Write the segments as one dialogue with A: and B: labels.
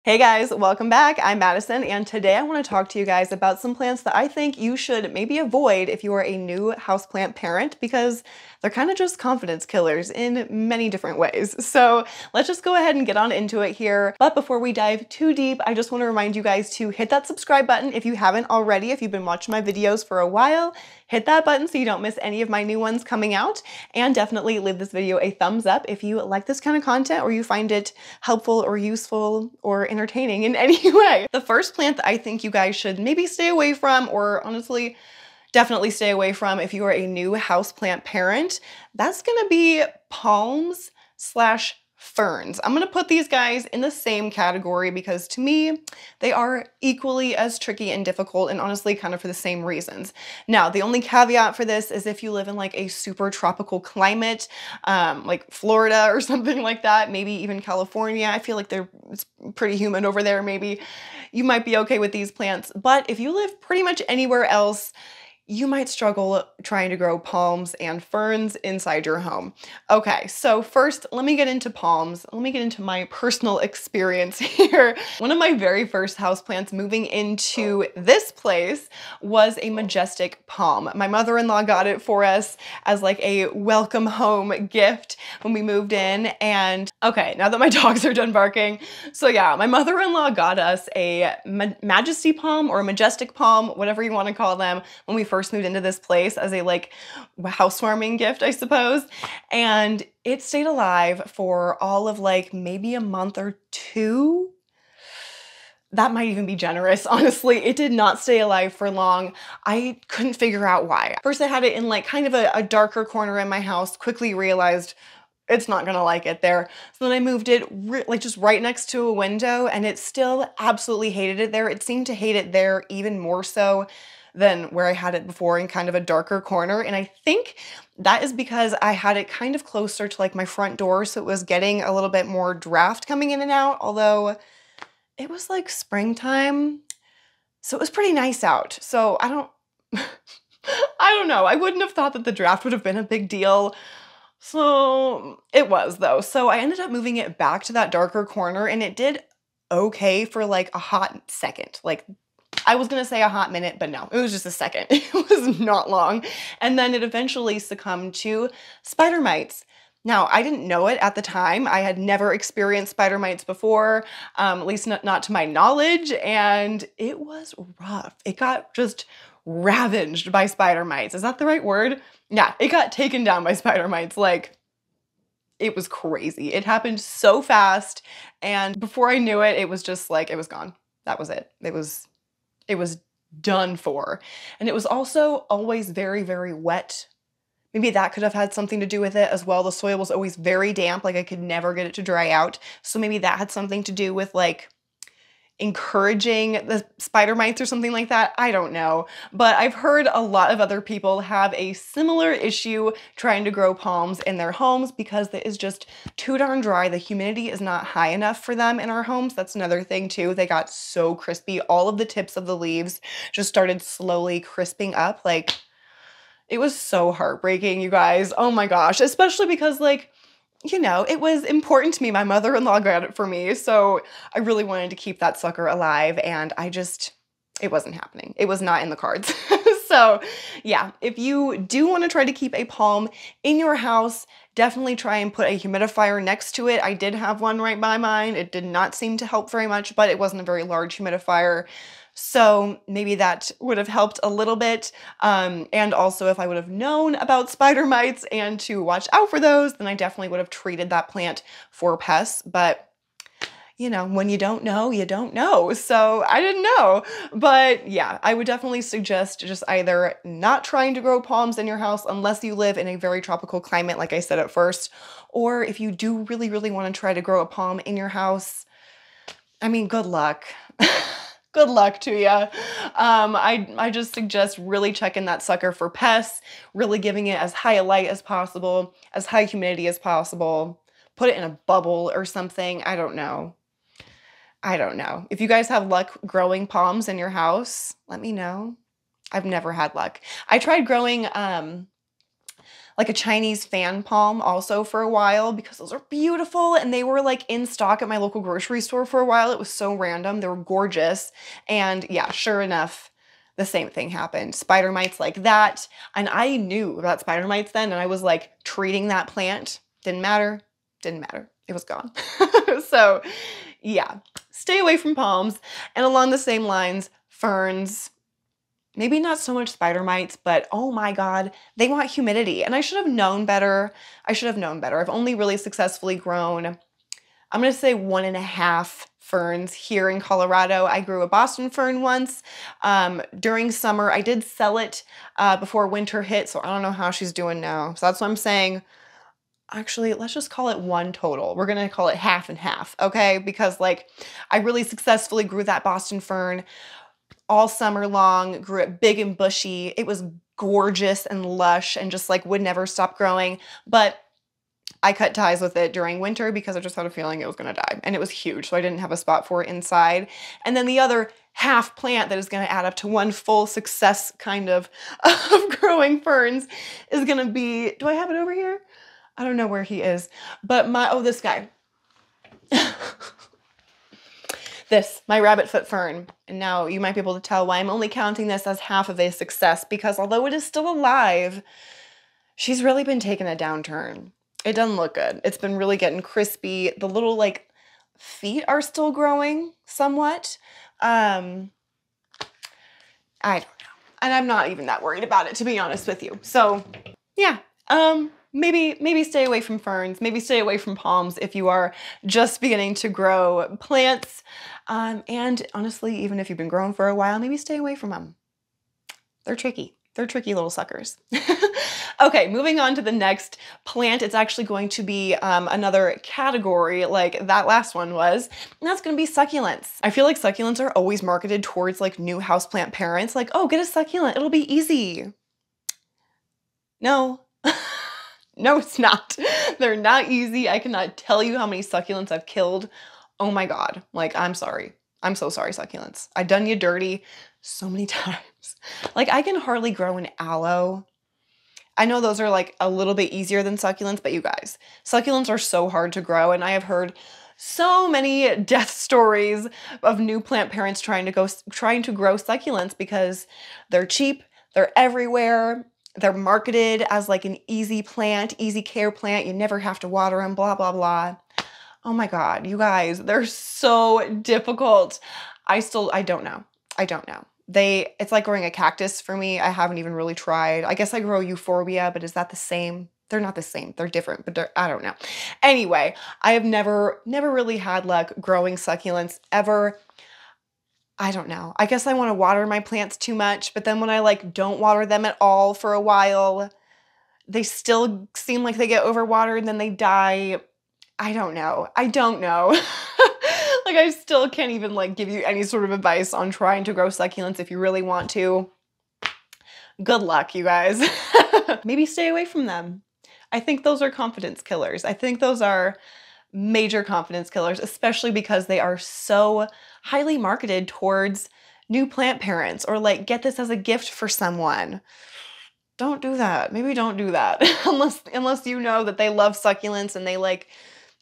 A: Hey guys, welcome back. I'm Madison, and today I want to talk to you guys about some plants that I think you should maybe avoid if you are a new houseplant parent because they're kind of just confidence killers in many different ways. So let's just go ahead and get on into it here. But before we dive too deep, I just want to remind you guys to hit that subscribe button if you haven't already. If you've been watching my videos for a while, hit that button so you don't miss any of my new ones coming out. And definitely leave this video a thumbs up if you like this kind of content or you find it helpful or useful or entertaining in any way. The first plant that I think you guys should maybe stay away from, or honestly, definitely stay away from if you are a new houseplant parent, that's gonna be palms slash ferns. I'm gonna put these guys in the same category because to me, they are equally as tricky and difficult and honestly kind of for the same reasons. Now, the only caveat for this is if you live in like a super tropical climate, like Florida or something like that, maybe even California. I feel like it's pretty humid over there maybe. You might be okay with these plants, but if you live pretty much anywhere else, you might struggle trying to grow palms and ferns inside your home. Okay, so first, let me get into palms. Let me get into my personal experience here. One of my very first houseplants moving into this place was a majestic palm. My mother-in-law got it for us as like a welcome home gift when we moved in. And okay, now that my dogs are done barking. So yeah, my mother-in-law got us a majesty palm or a majestic palm, whatever you want to call them, when we first moved into this place as a like housewarming gift, I suppose. And it stayed alive for all of like maybe a month or two. That might even be generous, honestly. It did not stay alive for long. I couldn't figure out why. First I had it in like kind of a darker corner in my house, quickly realized it's not gonna like it there. So then I moved it like just right next to a window and it still absolutely hated it there. It seemed to hate it there even more so than where I had it before in kind of a darker corner. And I think that is because I had it kind of closer to like my front door. So it was getting a little bit more draft coming in and out, although it was like springtime. So it was pretty nice out. So I don't know. I wouldn't have thought that the draft would have been a big deal. So it was though. So I ended up moving it back to that darker corner and it did okay for like a hot second. Like I was gonna say a hot minute, but no, it was just a second. It was not long. And then it eventually succumbed to spider mites. Now, I didn't know it at the time. I had never experienced spider mites before, at least not to my knowledge, and it was rough. It got just ravaged by spider mites. Is that the right word? Yeah, it got taken down by spider mites. Like, it was crazy. It happened so fast, and before I knew it, it was just like, it was gone. That was it. It was done for. And it was also always very, very wet. Maybe that could have had something to do with it as well. The soil was always very damp, like I could never get it to dry out. So maybe that had something to do with like encouraging the spider mites or something like that. I don't know. But I've heard a lot of other people have a similar issue trying to grow palms in their homes because it is just too darn dry. The humidity is not high enough for them in our homes. That's another thing too. They got so crispy. All of the tips of the leaves just started slowly crisping up. Like, it was so heartbreaking, you guys. Oh my gosh. Especially because like, you know, it was important to me. My mother-in-law got it for me, so I really wanted to keep that sucker alive, and it wasn't happening. It was not in the cards. So yeah, if you do want to try to keep a palm in your house, definitely try and put a humidifier next to it. I did have one right by mine. It did not seem to help very much, but it wasn't a very large humidifier. So maybe that would have helped a little bit. And also if I would have known about spider mites and to watch out for those, then I definitely would have treated that plant for pests. But you know, when you don't know, you don't know. So I didn't know. But yeah, I would definitely suggest just either not trying to grow palms in your house unless you live in a very tropical climate, like I said at first, or if you do really, really want to try to grow a palm in your house, I mean, good luck. Good luck to you. I just suggest really checking that sucker for pests, really giving it as high a light as possible, as high humidity as possible. Put it in a bubble or something. I don't know. I don't know. If you guys have luck growing palms in your house, let me know. I've never had luck. I tried growing like a Chinese fan palm also for a while because those are beautiful and they were like in stock at my local grocery store for a while. It was so random. They were gorgeous. And yeah, sure enough, the same thing happened. Spider mites like that. And I knew about spider mites then and I was like treating that plant. Didn't matter. Didn't matter. It was gone. So yeah, stay away from palms. And along the same lines, ferns. Maybe not so much spider mites, but oh my God, they want humidity. And I should have known better. I should have known better. I've only really successfully grown, I'm gonna say 1.5 ferns here in Colorado. I grew a Boston fern once during summer. I did sell it before winter hit, so I don't know how she's doing now. So that's what I'm saying. Actually, let's just call it 1 total. We're gonna call it half and half, okay? Because like, I really successfully grew that Boston fern all summer long, grew it big and bushy. It was gorgeous and lush and just like would never stop growing. But I cut ties with it during winter because I just had a feeling it was gonna die. And it was huge, so I didn't have a spot for it inside. And then the other half plant that is gonna add up to 1 full success kind of growing ferns is gonna be, do I have it over here? I don't know where he is, but oh, this guy. My rabbit foot fern. And now you might be able to tell why I'm only counting this as half of a success because although it is still alive, she's really been taking a downturn. It doesn't look good. It's been really getting crispy. The little like feet are still growing somewhat. I don't know. And I'm not even that worried about it, to be honest with you. So yeah, maybe stay away from ferns, maybe stay away from palms if you are just beginning to grow plants. And honestly, even if you've been growing for a while, maybe stay away from them. They're tricky. They're tricky little suckers. Okay, moving on to the next plant. It's actually going to be another category like that last one was, and that's going to be succulents. I feel like succulents are always marketed towards like new houseplant parents, like, oh, get a succulent, it'll be easy. No. No, it's not. They're not easy. I cannot tell you how many succulents I've killed. Oh my God. Like, I'm sorry. I'm so sorry, succulents. I've done you dirty so many times. Like, I can hardly grow an aloe. I know those are like a little bit easier than succulents, but you guys, succulents are so hard to grow. And I have heard so many death stories of new plant parents trying to grow succulents because they're cheap, they're everywhere. They're marketed as like an easy plant, easy care plant. You never have to water them, blah, blah, blah. Oh my God, you guys, they're so difficult. I don't know. I don't know. It's like growing a cactus for me. I haven't even really tried. I guess I grow euphorbia, but is that the same? They're not the same. They're different, but I don't know. Anyway, I have never really had luck growing succulents ever. I don't know. I guess I want to water my plants too much, but then when I like don't water them at all for a while, they still seem like they get overwatered and then they die. I don't know. I don't know. Like I still can't even like give you any sort of advice on trying to grow succulents if you really want to. Good luck, you guys. Maybe stay away from them. I think those are confidence killers. I think those are major confidence killers, especially because they are so highly marketed towards new plant parents or like get this as a gift for someone. Don't do that. Maybe don't do that unless you know that they love succulents and they like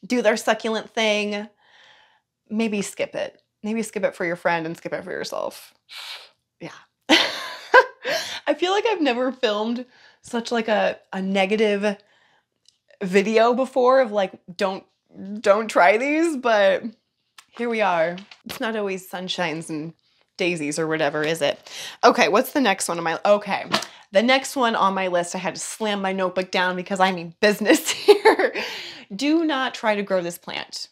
A: do their succulent thing. Maybe skip it. Maybe skip it for your friend and skip it for yourself. Yeah. I feel like I've never filmed such like a negative video before of like don't try these, but here we are. It's not always sunshines and daisies or whatever, is it? Okay, what's the next one on my, okay. The next one on my list, I had to slam my notebook down because I mean business here. Do not try to grow this plant,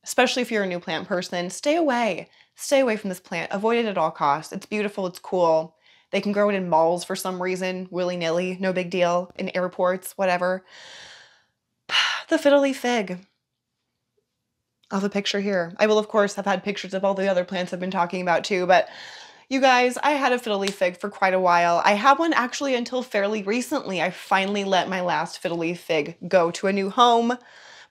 A: especially if you're a new plant person. Stay away from this plant. Avoid it at all costs. It's beautiful, it's cool. They can grow it in malls for some reason, willy-nilly, no big deal, in airports, whatever. The fiddle leaf fig. I'll have a picture here. I will, of course, have had pictures of all the other plants I've been talking about too, but you guys, I had a fiddle leaf fig for quite a while. I had one actually until fairly recently. I finally let my last fiddle leaf fig go to a new home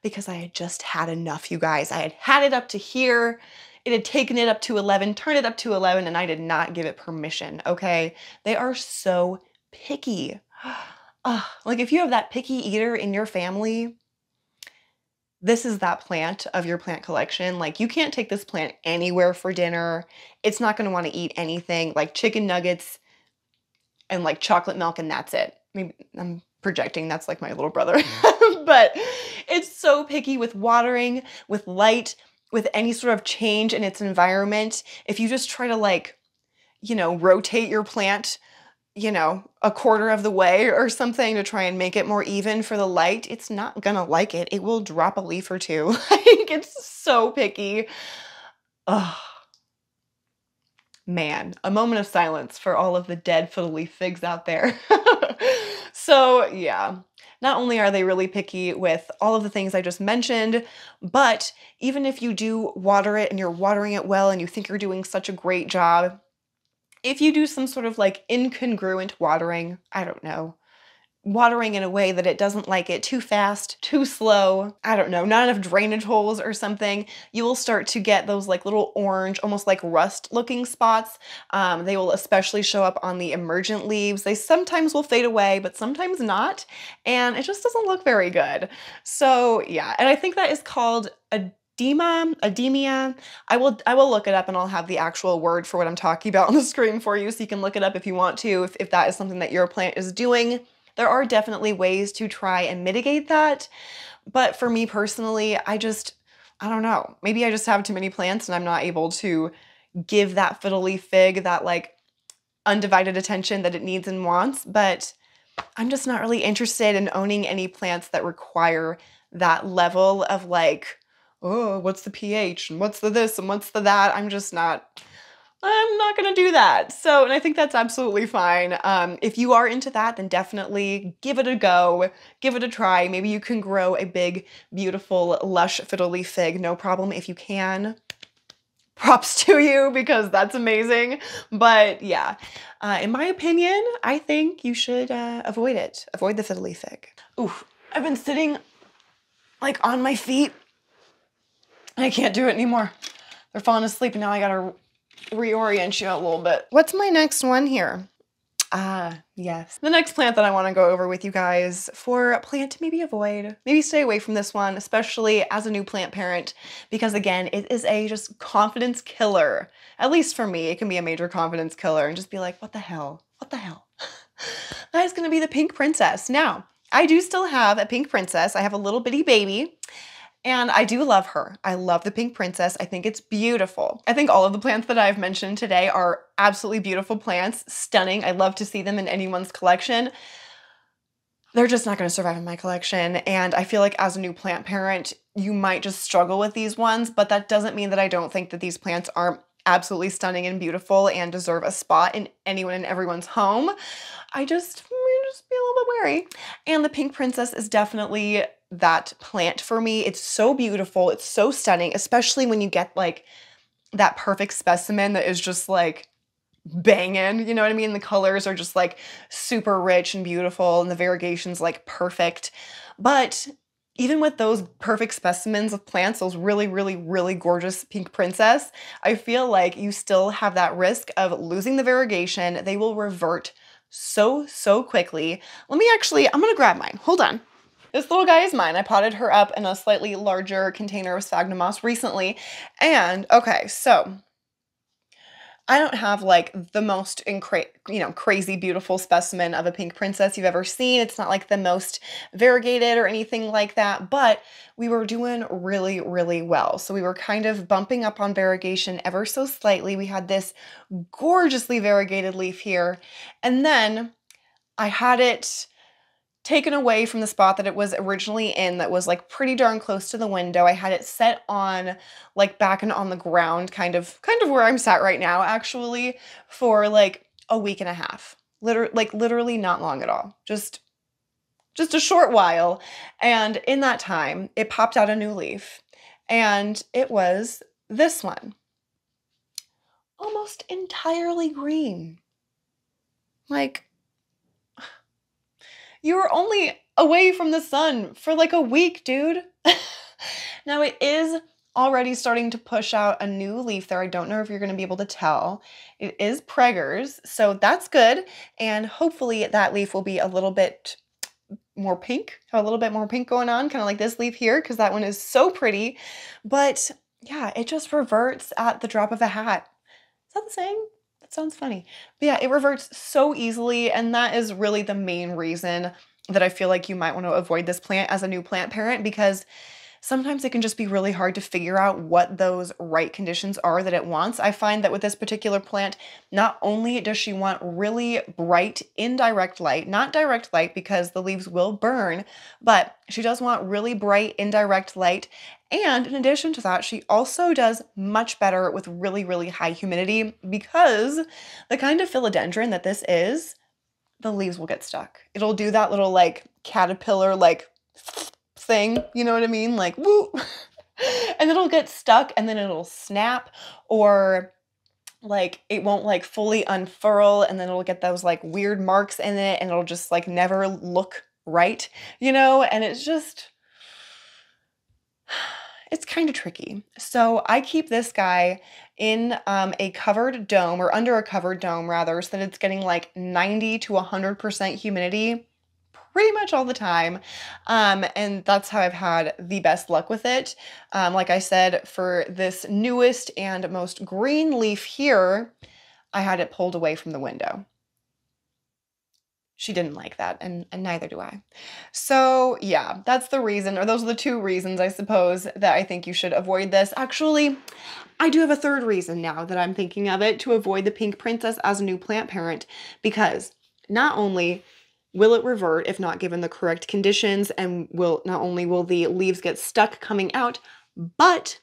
A: because I had just had enough, you guys. I had had it up to here. It had taken it up to 11, turned it up to 11, and I did not give it permission, okay? They are so picky. Like if you have that picky eater in your family, this is that plant of your plant collection. Like you can't take this plant anywhere for dinner. It's not going to want to eat anything like chicken nuggets and like chocolate milk, and that's it. Maybe I'm projecting, that's like my little brother. But it's so picky with watering, with light, with any sort of change in its environment. If you just try to like, rotate your plant, a quarter of the way or something to try and make it more even for the light, it's not gonna like it. It will drop a leaf or two. Like it's so picky. Oh man, a moment of silence for all of the dead fiddle leaf figs out there. So yeah, not only are they really picky with all of the things I just mentioned, but even if you do water it and you're watering it well and you think you're doing such a great job, if you do some sort of like incongruent watering, I don't know, watering in a way that it doesn't like it too fast, too slow, I don't know, not enough drainage holes or something, you will start to get those like little orange, almost like rust looking spots. They will especially show up on the emergent leaves. They sometimes will fade away, but sometimes not. And it just doesn't look very good. So yeah, and I think that is called edemia. I will look it up and I'll have the actual word for what I'm talking about on the screen for you so you can look it up if you want to, if that is something that your plant is doing. There are definitely ways to try and mitigate that, but for me personally, I don't know. Maybe I just have too many plants and I'm not able to give that fiddle leaf fig that like undivided attention that it needs and wants, but I'm just not really interested in owning any plants that require that level of like, oh, what's the pH and what's the this and what's the that. I'm not gonna do that. So, and I think that's absolutely fine. If you are into that, then definitely give it a go, give it a try. Maybe you can grow a big, beautiful, lush fiddle leaf fig. No problem if you can. Props to you because that's amazing. But yeah, in my opinion, I think you should avoid it. Avoid the fiddle leaf fig. Ooh, I've been sitting like on my feet. I can't do it anymore. They're falling asleep and now I gotta reorient you a little bit. What's my next one here? Yes. The next plant that I want to go over with you guys for a plant to maybe avoid, maybe stay away from this one, especially as a new plant parent, because again, it is a just confidence killer. At least for me, it can be a major confidence killer and just be like, what the hell? What the hell? That is going to be the pink princess. Now, I do still have a pink princess. I have a little bitty baby. And I do love her. I love the pink princess. I think it's beautiful. I think all of the plants that I've mentioned today are absolutely beautiful plants, stunning. I love to see them in anyone's collection. They're just not going to survive in my collection. And I feel like as a new plant parent, you might just struggle with these ones, but that doesn't mean that I don't think that these plants are absolutely stunning and beautiful and deserve a spot in anyone and everyone's home. I just be a little bit wary. And the pink princess is definitely that plant for me. It's so beautiful. It's so stunning, especially when you get like that perfect specimen that is just like banging, you know what I mean? The colors are just like super rich and beautiful and the variegation's like perfect. But even with those perfect specimens of plants, those really, really, really gorgeous pink princess, I feel like you still have that risk of losing the variegation. They will revert so quickly. I'm gonna grab mine. Hold on. This little guy is mine. I potted her up in a slightly larger container of sphagnum moss recently. And okay, so I don't have like the most crazy beautiful specimen of a pink princess you've ever seen. It's not like the most variegated or anything like that, but we were doing really, really well. So we were kind of bumping up on variegation ever so slightly. We had this gorgeously variegated leaf here, and then I had it taken away from the spot that it was originally in that was like pretty darn close to the window. I had it set on like back and on the ground, kind of where I'm sat right now actually, for like a week and a half. Literally not long at all. Just a short while. And in that time, it popped out a new leaf. And it was this one. Almost entirely green. Like, you were only away from the sun for like a week, dude. Now it is already starting to push out a new leaf there. I don't know if you're going to be able to tell. It is preggers, so that's good. And hopefully that leaf will be a little bit more pink, have a little bit more pink going on, kind of like this leaf here, because that one is so pretty. But yeah, it just reverts at the drop of a hat. Is that the saying? That sounds funny. But yeah, it reverts so easily, and that is really the main reason that I feel like you might want to avoid this plant as a new plant parent, because sometimes it can just be really hard to figure out what those right conditions are that it wants. I find that with this particular plant, not only does she want really bright indirect light, not direct light because the leaves will burn, but she does want really bright indirect light. And in addition to that, she also does much better with really, really high humidity, because the kind of philodendron that this is, the leaves will get stuck. It'll do that little like caterpillar like thing, you know what I mean? Like, woo! And it'll get stuck and then it'll snap, or like it won't like fully unfurl, and then it'll get those like weird marks in it, and it'll just like never look right, you know? And it's just, it's kind of tricky. So I keep this guy in a covered dome, or under a covered dome rather, so that it's getting like 90 to 100% humidity pretty much all the time. And that's how I've had the best luck with it. Like I said, for this newest and most green leaf here, I had it pulled away from the window. She didn't like that, and neither do I. So yeah, that's the reason, or those are the two reasons, I suppose, that I think you should avoid this. Actually, I do have a third reason now that I'm thinking of it to avoid the pink princess as a new plant parent, because not only will it revert if not given the correct conditions, and not only will the leaves get stuck coming out, but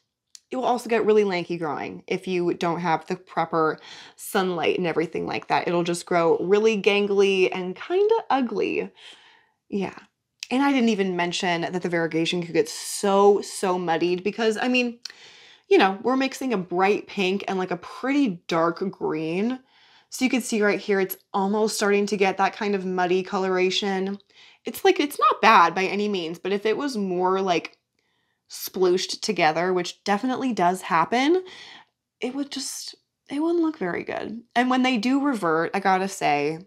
A: it will also get really lanky growing if you don't have the proper sunlight and everything like that. It'll just grow really gangly and kind of ugly. Yeah. And I didn't even mention that the variegation could get so muddied, because, I mean, you know, we're mixing a bright pink and like a pretty dark green. So you can see right here, it's almost starting to get that kind of muddy coloration. It's like, it's not bad by any means, but if it was more like splooshed together, which definitely does happen, it wouldn't look very good. And when they do revert, I gotta say,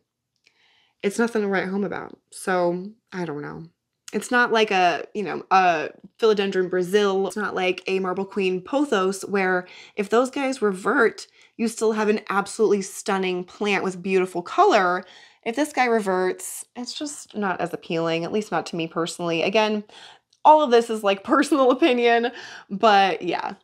A: it's nothing to write home about. So I don't know. It's not like a Philodendron Brazil. It's not like a Marble Queen Pothos, where if those guys revert, you still have an absolutely stunning plant with beautiful color. If this guy reverts, it's just not as appealing, at least not to me personally. Again, all of this is like personal opinion, but yeah.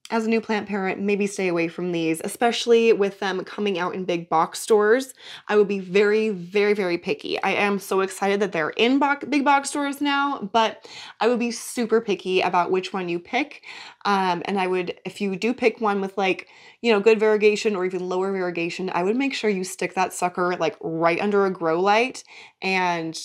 A: As a new plant parent, maybe stay away from these, especially with them coming out in big box stores. I would be very, very, very picky. I am so excited that they're in big box stores now, but I would be super picky about which one you pick. And I would, if you do pick one with like, you know, good variegation or even lower variegation, I would make sure you stick that sucker like right under a grow light, and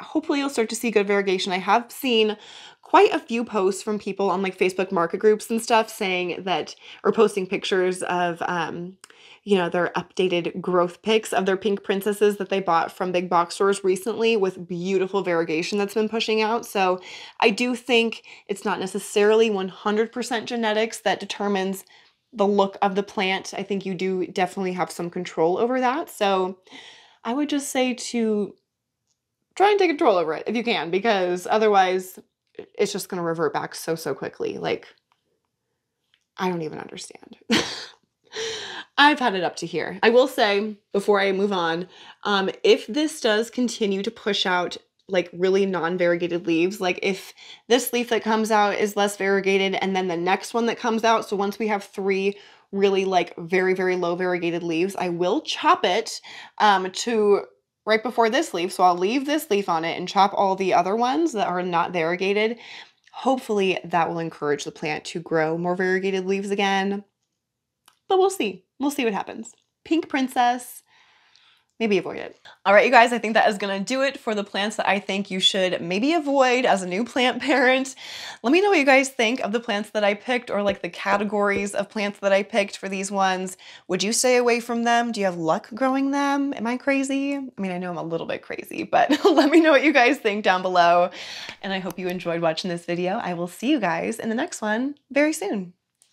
A: hopefully you'll start to see good variegation. I have seen quite a few posts from people on like Facebook market groups and stuff saying that, or posting pictures of, you know, their updated growth pics of their pink princesses that they bought from big box stores recently with beautiful variegation that's been pushing out. So I do think it's not necessarily 100% genetics that determines the look of the plant. I think you do definitely have some control over that. So I would just say to try and take control over it if you can, because otherwise it's just going to revert back so quickly. Like, I don't even understand. I've had it up to here. I will say, before I move on, if this does continue to push out like really non-variegated leaves, like if this leaf that comes out is less variegated and then the next one that comes out, so once we have 3 really like very, very low variegated leaves, I will chop it to right before this leaf. So I'll leave this leaf on it and chop all the other ones that are not variegated. Hopefully that will encourage the plant to grow more variegated leaves again. But we'll see. We'll see what happens. Pink Princess, maybe avoid it. All right, you guys, I think that is gonna do it for the plants that I think you should maybe avoid as a new plant parent. Let me know what you guys think of the plants that I picked, or like the categories of plants that I picked for these ones. Would you stay away from them? Do you have luck growing them? Am I crazy? I mean, I know I'm a little bit crazy, but let me know what you guys think down below. And I hope you enjoyed watching this video. I will see you guys in the next one very soon.